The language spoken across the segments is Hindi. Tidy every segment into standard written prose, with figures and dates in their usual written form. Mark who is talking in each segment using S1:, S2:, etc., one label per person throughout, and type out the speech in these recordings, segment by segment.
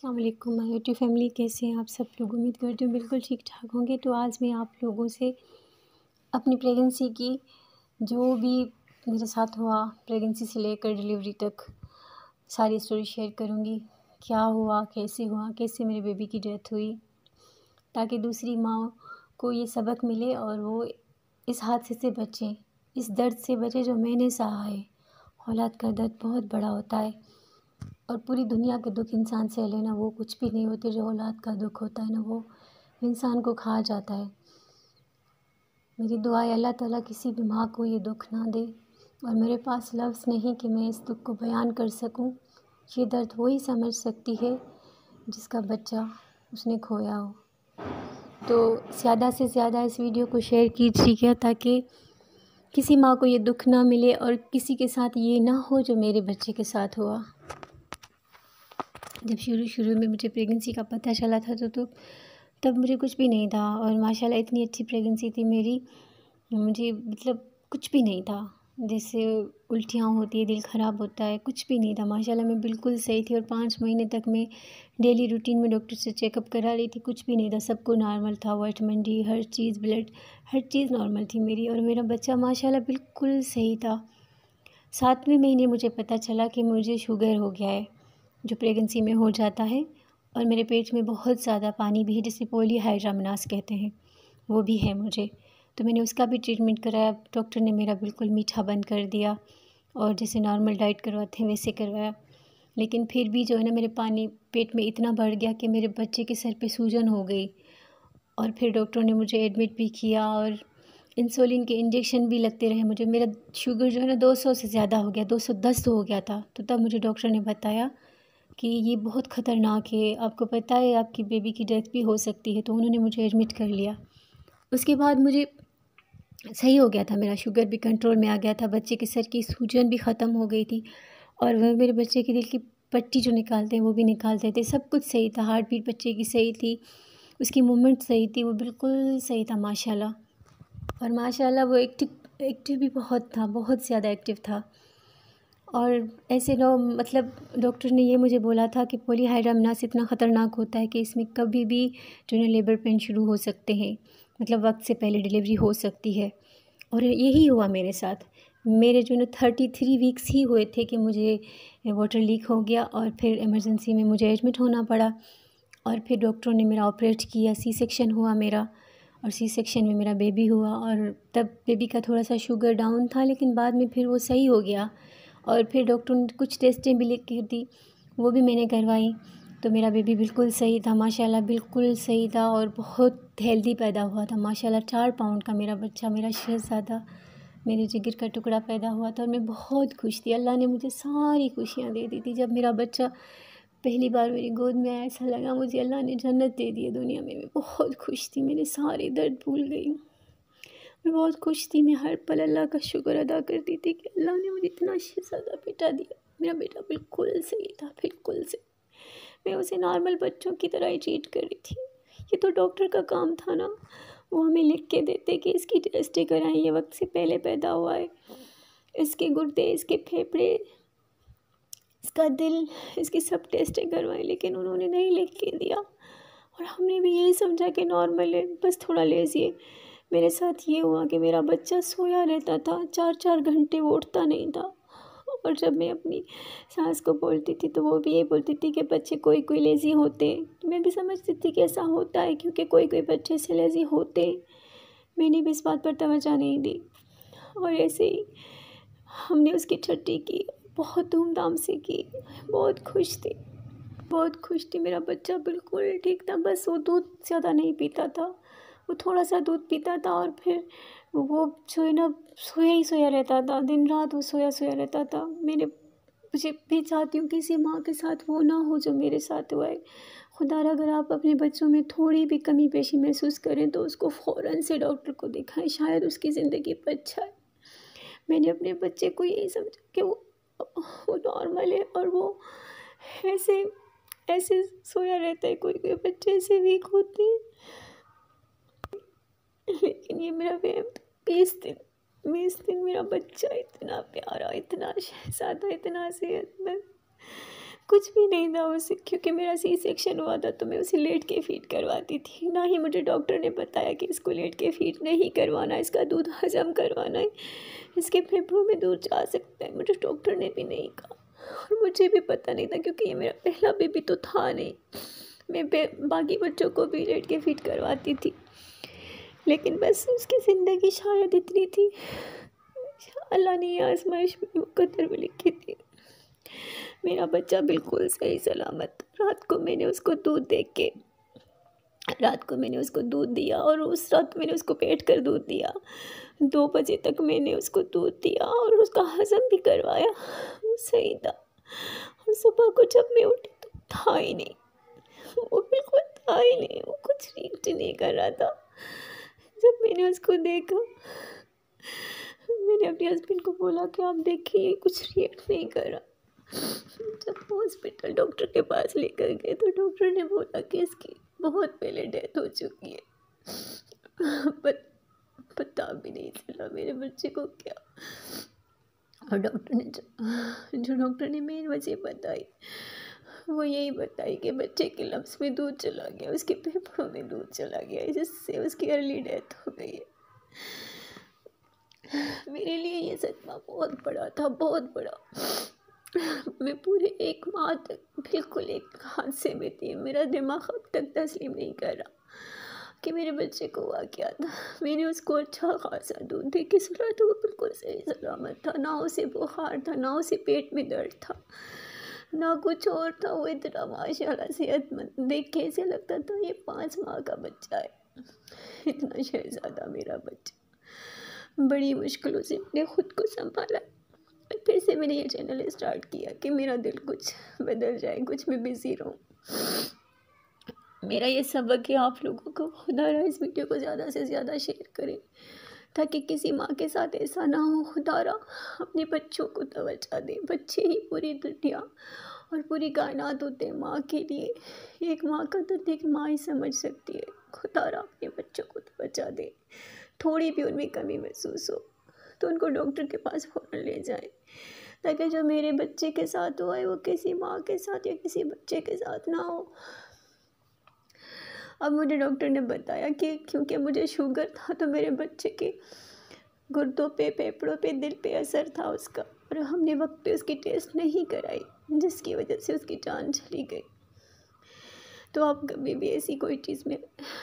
S1: अस्सलाम वालेकुम माय यूट्यूब फैमिली, कैसे हैं आप सब लोग। उम्मीद करती हूँ बिल्कुल ठीक ठाक होंगे। तो आज मैं आप लोगों से अपनी प्रेगनेंसी की जो भी मेरे साथ हुआ, प्रेगनेंसी से लेकर डिलीवरी तक सारी स्टोरी शेयर करूँगी। क्या हुआ, कैसे मेरे बेबी की डेथ हुई, ताकि दूसरी माँ को ये सबक मिले और वो इस हादसे से बचें, इस दर्द से बचें जो मैंने सहा है। औलाद का दर्द बहुत बड़ा होता है और पूरी दुनिया के दुख इंसान सह लेना वो कुछ भी नहीं होते। जो औलाद का दुख होता है ना, वो इंसान को खा जाता है। मेरी दुआ है अल्लाह ताला किसी भी माँ को ये दुख ना दे, और मेरे पास लफ्ज़ नहीं कि मैं इस दुख को बयान कर सकूं। ये दर्द वही समझ सकती है जिसका बच्चा उसने खोया हो। तो ज़्यादा से ज़्यादा इस वीडियो को शेयर कीजिएगा ताकि किसी माँ को ये दुख ना मिले और किसी के साथ ये ना हो जो मेरे बच्चे के साथ हुआ। जब शुरू में मुझे प्रेगनेंसी का पता चला था तो तब मुझे कुछ भी नहीं था, और माशाल्लाह इतनी अच्छी प्रेगनेंसी थी मेरी, मुझे मतलब कुछ भी नहीं था। जैसे उल्टियाँ होती है, दिल ख़राब होता है, कुछ भी नहीं था। माशाल्लाह मैं बिल्कुल सही थी, और 5 महीने तक मैं डेली रूटीन में डॉक्टर से चेकअप करा रही थी। कुछ भी नहीं था, सबको नॉर्मल था, विटामिन डी, हर चीज़, ब्लड, हर चीज़ नॉर्मल थी मेरी। और मेरा बच्चा माशाल्लाह बिल्कुल सही था। 7वें महीने मुझे पता चला कि मुझे शुगर हो गया है, जो प्रेगनेंसी में हो जाता है, और मेरे पेट में बहुत ज़्यादा पानी भी है, जिसे पॉलीहाइड्रामिनास कहते हैं, वो भी है मुझे। तो मैंने उसका भी ट्रीटमेंट कराया। डॉक्टर ने मेरा बिल्कुल मीठा बंद कर दिया और जैसे नॉर्मल डाइट करवाते हैं वैसे करवाया। लेकिन फिर भी जो है ना, मेरे पानी पेट में इतना बढ़ गया कि मेरे बच्चे के सर पे सूजन हो गई, और फिर डॉक्टर ने मुझे एडमिट भी किया और इंसुलिन के इंजेक्शन भी लगते रहे मुझे। मेरा शुगर जो है ना 200 से ज़्यादा हो गया, 210 हो गया था। तो तब मुझे डॉक्टर ने बताया कि ये बहुत ख़तरनाक है, आपको पता है आपकी बेबी की डेथ भी हो सकती है। तो उन्होंने मुझे एडमिट कर लिया। उसके बाद मुझे सही हो गया था, मेरा शुगर भी कंट्रोल में आ गया था, बच्चे के सर की सूजन भी ख़त्म हो गई थी, और वह मेरे बच्चे के दिल की पट्टी जो निकालते हैं वो भी निकालते थे। सब कुछ सही था, हार्ट बीट बच्चे की सही थी, उसकी मूवमेंट सही थी, वो बिल्कुल सही था माशाल्लाह। और माशाल्लाह वो एक्टिव भी बहुत था, बहुत ज़्यादा एक्टिव था। और ऐसे नो मतलब डॉक्टर ने ये मुझे बोला था कि पॉलीहाइड्रामिनास इतना ख़तरनाक होता है कि इसमें कभी भी जो है लेबर पेन शुरू हो सकते हैं, मतलब वक्त से पहले डिलीवरी हो सकती है। और यही हुआ मेरे साथ। मेरे जो है 33 वीक्स ही हुए थे कि मुझे वाटर लीक हो गया, और फिर इमरजेंसी में मुझे एडमिट होना पड़ा। और फिर डॉक्टरों ने मेरा ऑपरेट किया, सी सेक्शन हुआ मेरा, और सी सेक्शन में मेरा बेबी हुआ। और तब बेबी का थोड़ा सा शुगर डाउन था, लेकिन बाद में फिर वो सही हो गया। और फिर डॉक्टर ने कुछ टेस्टें भी लिख के दी, वो भी मैंने करवाई। तो मेरा बेबी बिल्कुल सही था माशाल्लाह, बिल्कुल सही था, और बहुत हेल्दी पैदा हुआ था माशाल्लाह। 4 पाउंड का मेरा बच्चा, मेरा शहज़ादा, मेरे जिगर का टुकड़ा पैदा हुआ था। और मैं बहुत खुश थी, अल्लाह ने मुझे सारी खुशियाँ दे दी थी। जब मेरा बच्चा पहली बार मेरी गोद में आया, ऐसा लगा मुझे अल्लाह ने जन्नत दे दी है दुनिया में। मैं बहुत खुश थी, मैंने सारे दर्द भूल गई। मैं बहुत खुश थी, मैं हर पल अल्लाह का शुक्र अदा करती थी कि अल्लाह ने मुझे इतना शहज़ादा बेटा दिया। मेरा बेटा बिल्कुल सही था, बिल्कुल सही। मैं उसे नॉर्मल बच्चों की तरह ही ट्रीट कर रही थी। ये तो डॉक्टर का काम था ना, वो हमें लिख के देते कि इसकी टेस्टें कराएं, ये वक्त से पहले पैदा हुआ है, इसके गुर्दे, इसके फेफड़े, इसका दिल, इसकी सब टेस्टें करवाएं। लेकिन उन्होंने नहीं लिख के दिया, और हमने भी यही समझा कि नॉर्मल है, बस थोड़ा लेज़ी है। मेरे साथ ये हुआ कि मेरा बच्चा सोया रहता था, 4-4 घंटे वो उठता नहीं था। और जब मैं अपनी सास को बोलती थी तो वो भी ये बोलती थी कि बच्चे कोई कोई लेज़ी होते हैं। तो मैं भी समझती थी कि ऐसा होता है, क्योंकि कोई कोई बच्चे से लेज़ी होते हैं। मैंने भी इस बात पर तवज्जो नहीं दी, और ऐसे ही हमने उसकी छुट्टी की, बहुत धूमधाम से की। बहुत खुश थी, बहुत खुश थी। मेरा बच्चा बिल्कुल ठीक था, बस वो दूध ज़्यादा नहीं पीता था, वो थोड़ा सा दूध पीता था, और फिर वो जो है ना सोया ही सोया रहता था, दिन रात वो सोया सोया रहता था। मुझे भी चाहती हूँ किसी माँ के साथ वो ना हो जो मेरे साथ हुआ है। खुदा, अगर आप अपने बच्चों में थोड़ी भी कमी पेशी महसूस करें तो उसको फ़ौरन से डॉक्टर को दिखाएं, शायद उसकी ज़िंदगी बच जाए। मैंने अपने बच्चे को यही समझा कि वो नॉर्मल है, और वो ऐसे ऐसे सोया रहता है। कोई कोई बच्चे ऐसे वीक होते हैं, लेकिन ये मेरा वहम था। 20 दिन मेरा बच्चा इतना प्यारा, इतना शहज़ादा, इतना सेहतमंद, कुछ भी नहीं था उसे, क्योंकि मेरा सी सेक्शन हुआ था तो मैं उसे लेट के फीड करवाती थी। ना ही मुझे डॉक्टर ने बताया कि इसको लेट के फीड नहीं करवाना, इसका दूध हजम करवाना है, इसके फेफड़ों में दूध जा सकता है, मुझे डॉक्टर ने भी नहीं कहा। और मुझे भी पता नहीं था, क्योंकि ये मेरा पहला बेबी तो था नहीं। मैं बाकी बच्चों को भी लेट के फीड करवाती थी, लेकिन बस उसकी ज़िंदगी शायद इतनी थी, अल्लाह ने आजमाइश में मुकद्दर में लिखी थी। मेरा बच्चा बिल्कुल सही सलामत। रात को मैंने उसको दूध दिया, और उस रात मैंने उसको बैठ कर दूध दिया। 2 बजे तक मैंने उसको दूध दिया और उसका हज़म भी करवाया, वो सही था। और सुबह को जब मैं उठी तो था ही नहीं, वो बिल्कुल था ही नहीं, वो कुछ रिएक्ट नहीं कर रहा था। जब मैंने उसको देखा, मैंने अपने हस्बैंड को बोला कि आप देखिए कुछ रिएक्ट नहीं कर रहा। जब हॉस्पिटल डॉक्टर के पास लेकर गए तो डॉक्टर ने बोला कि इसकी बहुत पहले डेथ हो चुकी है। पता भी नहीं चला मेरे बच्चे को क्या। और डॉक्टर ने जो डॉक्टर ने मेन वजह बताई, वो यही बताई कि बच्चे के लम्स में दूध चला गया, उसके फेफड़ों में दूध चला गया, जिससे उसकी अर्ली डेथ हो गई है। मेरे लिए ये सदमा बहुत बड़ा था, बहुत बड़ा। मैं पूरे 1 माह तक बिल्कुल एक हादसे में थी। मेरा दिमाग अब तक तस्लीम नहीं कर रहा कि मेरे बच्चे को हुआ क्या था। मैंने उसको अच्छा खासा दूध दे के सुला तो वो बिल्कुल सही सलामत था, ना उसे बुखार था, ना उसे पेट में दर्द था, ना कुछ और था। वो इतना माशाल्लाह सेहतमंद, देख के ऐसे लगता था ये 5 माह का बच्चा है, इतना शहजादा मेरा बच्चा। बड़ी मुश्किलों से मैंने खुद को संभाला। फिर से मैंने ये चैनल स्टार्ट किया कि मेरा दिल कुछ बदल जाए, कुछ मैं बिज़ी रहूँ। मेरा ये सबक है आप लोगों को, खुदा रहा इस वीडियो को ज़्यादा से ज़्यादा शेयर करें ताकि किसी माँ के साथ ऐसा ना हो। खुदा रहा अपने बच्चों को तवज्जो दे। बच्चे ही पूरी दुनिया और पूरी कायनात होते हैं माँ के लिए। एक माँ का दर्द एक माँ ही समझ सकती है। खुदा रहा अपने बच्चों को तवज्जो दे। थोड़ी भी उनमें कमी महसूस हो तो उनको डॉक्टर के पास फ़ौरन ले जाएं, ताकि जो मेरे बच्चे के साथ हुआ है वो किसी माँ के साथ या किसी बच्चे के साथ ना हो। अब मुझे डॉक्टर ने बताया कि क्योंकि मुझे शुगर था तो मेरे बच्चे के गुर्दों पे, फेफड़ों पे, दिल पे असर था उसका, और हमने वक्त पे उसकी टेस्ट नहीं कराई, जिसकी वजह से उसकी जान चली गई। तो आप कभी भी ऐसी कोई चीज़ में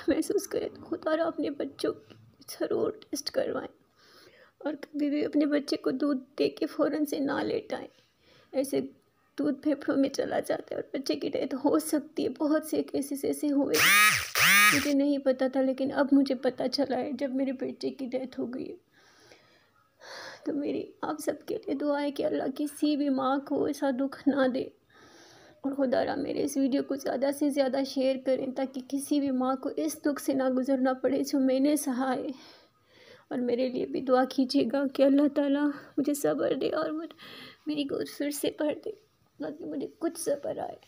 S1: महसूस करें तो खुदा अपने बच्चों की ज़रूर टेस्ट करवाएं, और कभी भी अपने बच्चे को दूध दे के फ़ौरन से ना लेटाएं। ऐसे दूध फेफड़ों में चला जाता है और बच्चे की डेथ हो सकती है। बहुत से केसेस ऐसे हुए, मुझे नहीं पता था, लेकिन अब मुझे पता चला है जब मेरे बेटे की डेथ हो गई है। तो मेरी आप सबके लिए दुआ है कि अल्लाह किसी भी माँ को ऐसा दुख ना दे। और खुदा मेरे इस वीडियो को ज़्यादा से ज़्यादा शेयर करें ताकि किसी भी माँ को इस दुख से ना गुजरना पड़े जो मैंने सहा है। और मेरे लिए भी दुआ कीजिएगा कि अल्लाह ताला मुझे सब्र दे और मेरी गोद फिर से भर दे, ताकि मुझे कुछ सब्र आए।